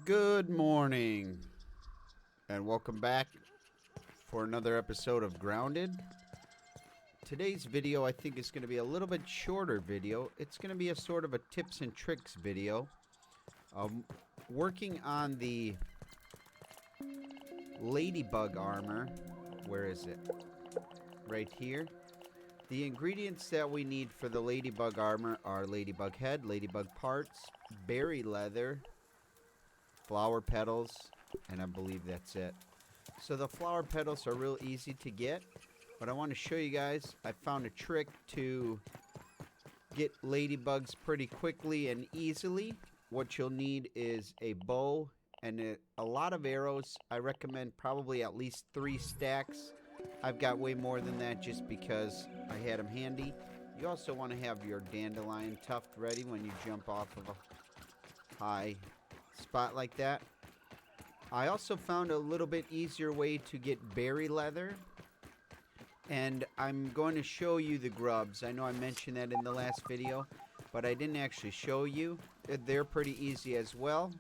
Good morning, and welcome back for another episode of Grounded. Today's video I think is going to be a little bit shorter video. It's going to be a sort of a tips and tricks video. Working on the ladybug armor. Where is it? Right here. The ingredients that we need for the ladybug armor are ladybug head, ladybug parts, berry leather, flower petals, and I believe that's it. So the flower petals are real easy to get, but I want to show you guys. I found a trick to get ladybugs pretty quickly and easily. What you'll need is a bow and a lot of arrows. I recommend probably at least 3 stacks. I've got way more than that just because I had them handy. You also want to have your dandelion tuft ready when you jump off of a high spot like that. I also found a little bit easier way to get berry leather, and I'm going to show you the grubs. I know I mentioned that in the last video, but I didn't actually show you. They're pretty easy as well.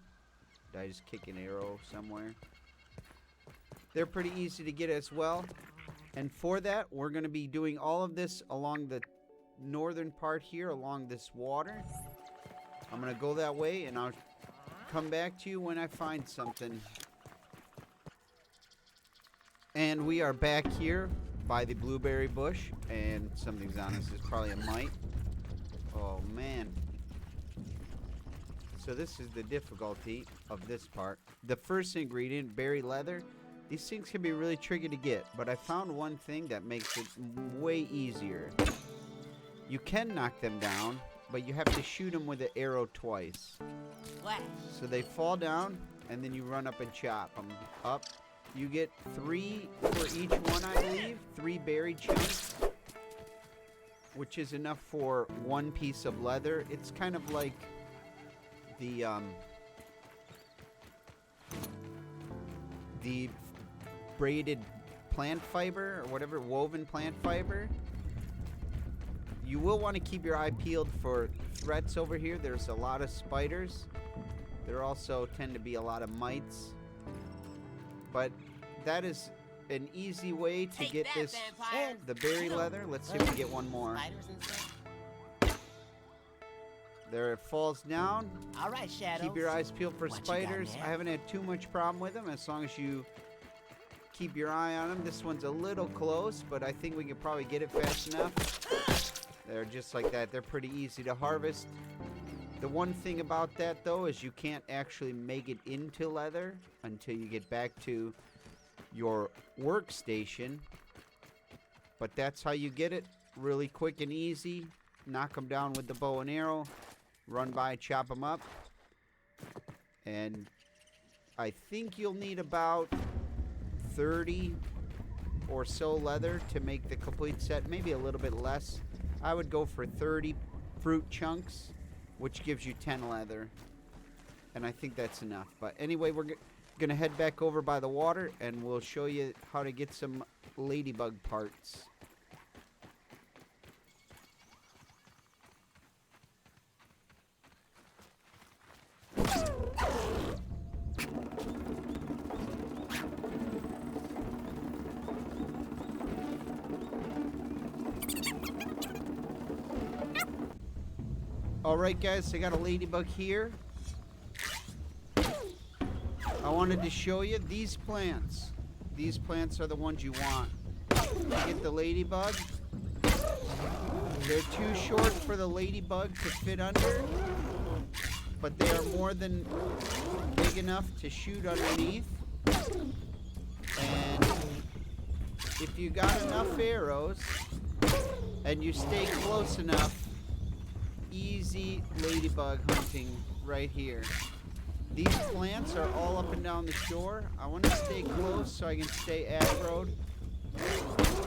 Did I just kick an arrow somewhere? They're pretty easy to get as well. And for that, we're going to be doing all of this along the northern part here, along this water. I'm going to go that way, and I'll come back to you when I find something. And we are back here by the blueberry bush, and something's on us. It's probably a mite. Oh, man. So this is the difficulty of this part. The first ingredient, berry leather. These things can be really tricky to get, but I found one thing that makes it way easier. You can knock them down, but you have to shoot them with an arrow twice. So they fall down, and then you run up and chop them up. You get 3 for each one, I believe. 3 berry chunks, which is enough for 1 piece of leather. It's kind of like the braided plant fiber, or whatever, woven plant fiber. You will want to keep your eye peeled for threats over here. There's a lot of spiders. There also tend to be a lot of mites. But that is an easy way to get this, the berry leather. Let's see if we get one more. There it falls down. All right, Shadow. Keep your eyes peeled for spiders. I haven't had too much problem with them as long as you keep your eye on them. This one's a little close, but I think we can probably get it fast enough. They're just like that. They're pretty easy to harvest. The one thing about that, though, is you can't actually make it into leather until you get back to your workstation. But that's how you get it. Really quick and easy. Knock them down with the bow and arrow. Run by, chop them up. And I think you'll need about 30 or so leather to make the complete set. Maybe a little bit less. I would go for 30 fruit chunks, which gives you 10 leather. And I think that's enough. But anyway, we're going to head back over by the water, and we'll show you how to get some ladybug parts. Alright guys, I got a ladybug here. I wanted to show you these plants. These plants are the ones you want. You get the ladybug. They're too short for the ladybug to fit under, but they are more than big enough to shoot underneath. And if you got enough arrows and you stay close enough, easy ladybug hunting right here. These plants are all up and down the shore. I want to stay close so I can stay aggroed.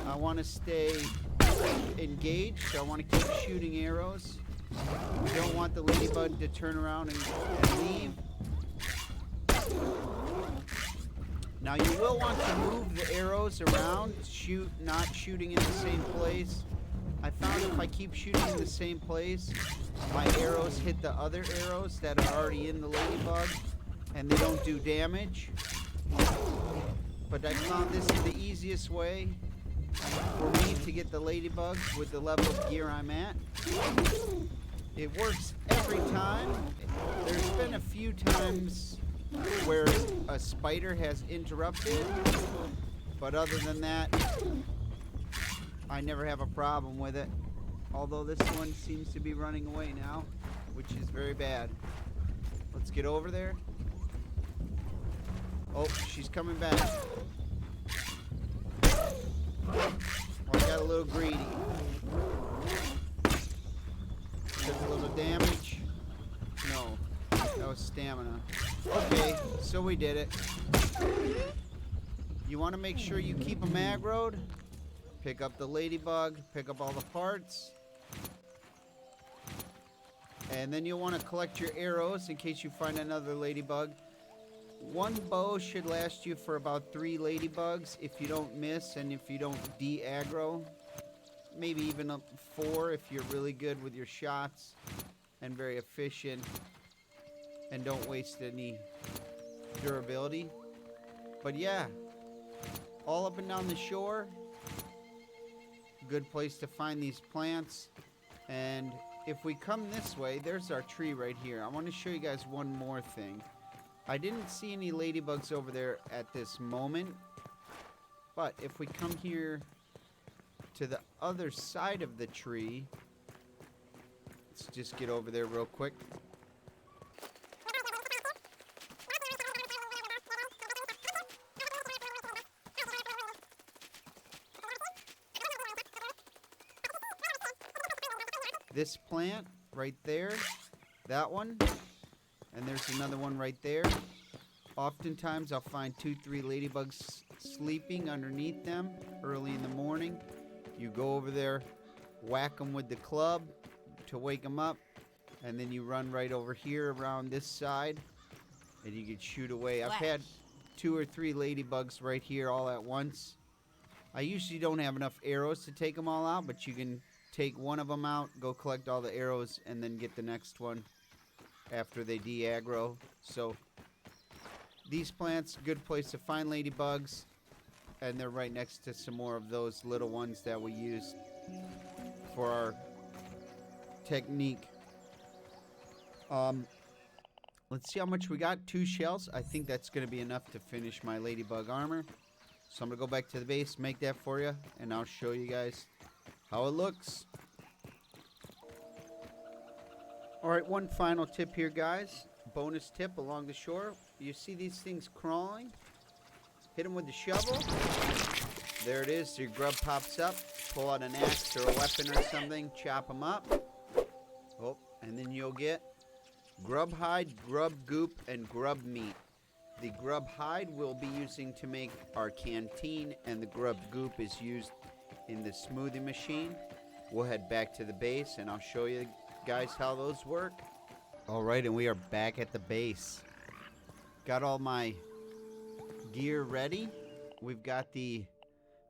I want to stay engaged, so I want to keep shooting arrows. We don't want the ladybug to turn around and leave. Now you will want to move the arrows around, not shooting in the same place. I found if I keep shooting in the same place, my arrows hit the other arrows that are already in the ladybug, and they don't do damage. But I found this is the easiest way for me to get the ladybugs with the level of gear I'm at. It works every time. There's been a few times where a spider has interrupted, but other than that, I never have a problem with it. Although this one seems to be running away now, which is very bad. Let's get over there. Oh, she's coming back. Oh, I got a little greedy. Took a little damage. No, that was stamina. Okay, so we did it. You want to make sure you keep them aggroed. Pick up the ladybug, pick up all the parts. And then you'll want to collect your arrows in case you find another ladybug. One bow should last you for about 3 ladybugs if you don't miss and if you don't de-aggro. Maybe even up 4 if you're really good with your shots and very efficient and don't waste any durability. But yeah, all up and down the shore. Good place to find these plants. And if we come this way, there's our tree right here. I want to show you guys one more thing. I didn't see any ladybugs over there at this moment, but if we come here to the other side of the tree, let's just get over there real quick. This plant right there, that one, and there's another one right there. Oftentimes I'll find 2-3 ladybugs sleeping underneath them early in the morning. You go over there, whack them with the club to wake them up, and then you run right over here around this side and you can shoot away. I've had 2 or 3 ladybugs right here all at once. I usually don't have enough arrows to take them all out, but you can take one of them out, go collect all the arrows, and then get the next one after they de-aggro. So these plants, good place to find ladybugs, and they're right next to some more of those little ones that we use for our technique. Let's see how much we got. 2 shells. I think that's going to be enough to finish my ladybug armor. So I'm going to go back to the base, make that for you, and I'll show you guys how it looks. Alright, one final tip here, guys. Bonus tip along the shore. You see these things crawling? Hit them with the shovel. There it is. Your grub pops up. Pull out an axe or a weapon or something. Chop them up. Oh, and then you'll get grub hide, grub goop, and grub meat. The grub hide we'll be using to make our canteen, and the grub goop is used in the smoothie machine. We'll head back to the base and I'll show you guys how those work. Alright, and we are back at the base. Got all my gear ready. We've got the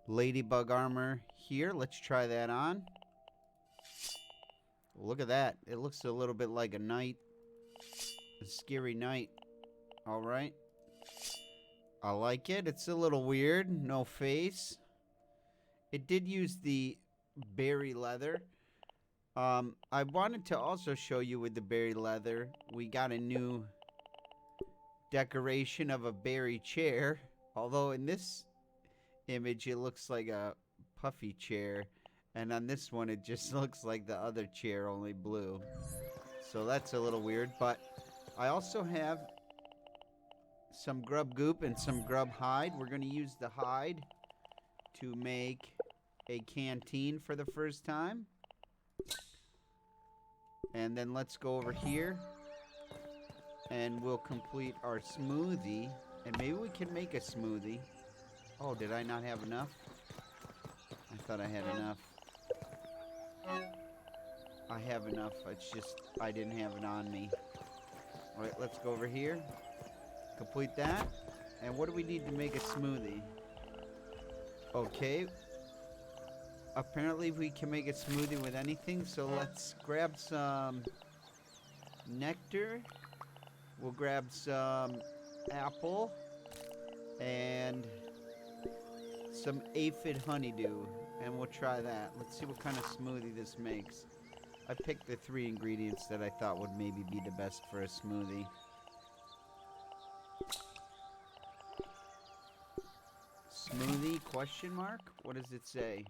ladybug armor here. Let's try that on. Look at that. It looks a little bit like a knight. A scary knight. Alright. I like it. It's a little weird. No face. It did use the berry leather. I wanted to also show you with the berry leather, we got a new decoration of a berry chair. Although in this image it looks like a puffy chair, and on this one it just looks like the other chair, only blue. So that's a little weird, but I also have some grub goop and some grub hide. We're going to use the hide to make a canteen for the first time. And then let's go over here and we'll complete our smoothie. And maybe we can make a smoothie. Oh, did I not have enough? I thought I had enough. I have enough. It's just I didn't have it on me. Alright, let's go over here. Complete that. And what do we need to make a smoothie? Okay. Apparently we can make a smoothie with anything, so let's grab some nectar. We'll grab some apple and some aphid honeydew, and we'll try that. Let's see what kind of smoothie this makes. I picked the 3 ingredients that I thought would maybe be the best for a smoothie. Smoothie, question mark? What does it say?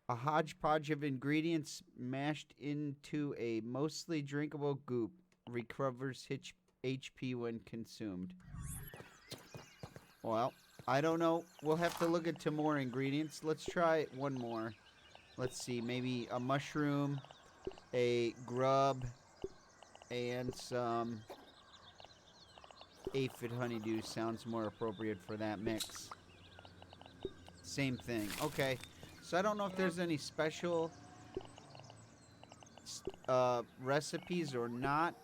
A hodgepodge of ingredients mashed into a mostly drinkable goop recovers HP when consumed. Well, I don't know. We'll have to look into more ingredients. Let's try one more. Let's see, maybe a mushroom, a grub, and some aphid honeydew sounds more appropriate for that mix. Same thing. Okay, so I don't know if there's any special recipes or not.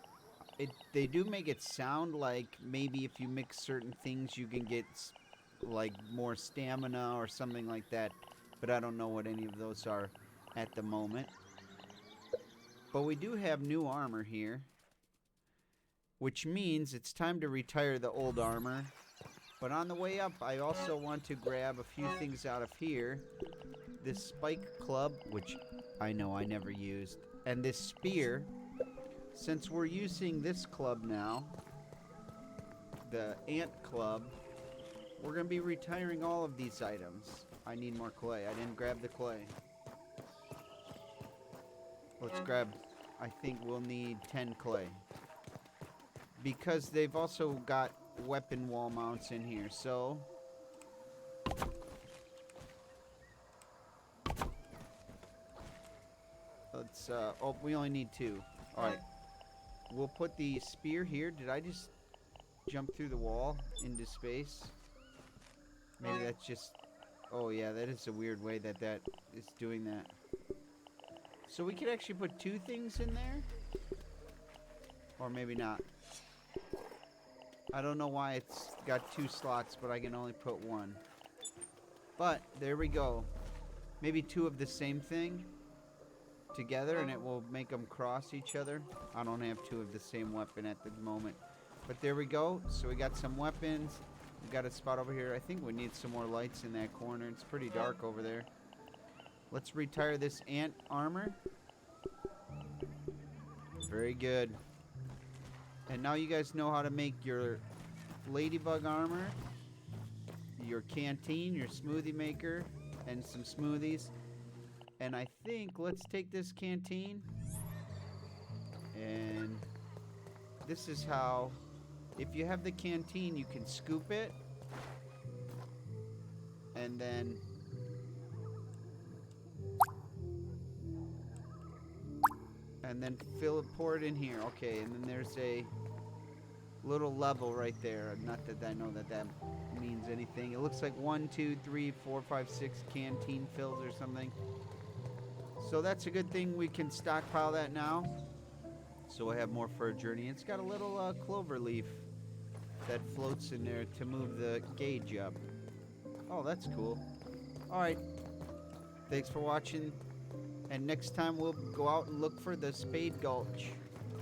They do make it sound like maybe if you mix certain things you can get like more stamina or something like that, but I don't know what any of those are at the moment. But we do have new armor here, which means it's time to retire the old armor. But on the way up, I also want to grab a few things out of here. This spike club, which I know I never used, and this spear. Since we're using this club now, the ant club, we're going to be retiring all of these items. I need more clay. I didn't grab the clay. Let's grab, I think we'll need 10 clay. Because they've also got weapon wall mounts in here, so let's, oh, we only need 2. Alright. We'll put the spear here. Did I just jump through the wall into space? Maybe that's just... Oh, yeah, that is a weird way that is doing that. So we could actually put 2 things in there? Or maybe not. I don't know why it's got 2 slots, but I can only put 1. But, there we go. Maybe 2 of the same thing together, and it will make them cross each other. I don't have 2 of the same weapon at the moment. But there we go. So we got some weapons. We got a spot over here. I think we need some more lights in that corner. It's pretty dark over there. Let's retire this ant armor. Very good. And now you guys know how to make your ladybug armor, your canteen, your smoothie maker, and some smoothies. And I think, let's take this canteen, and this is how, if you have the canteen, you can scoop it, and then fill it, pour it in here. Okay, and then there's a little level right there. Not that I know that means anything. It looks like 1, 2, 3, 4, 5, 6 canteen fills or something. So that's a good thing. We can stockpile that now, so we'll have more for a journey. It's got a little clover leaf that floats in there to move the gauge up. Oh, that's cool. Alright, thanks for watching, and next time we'll go out and look for the Spade Gulch.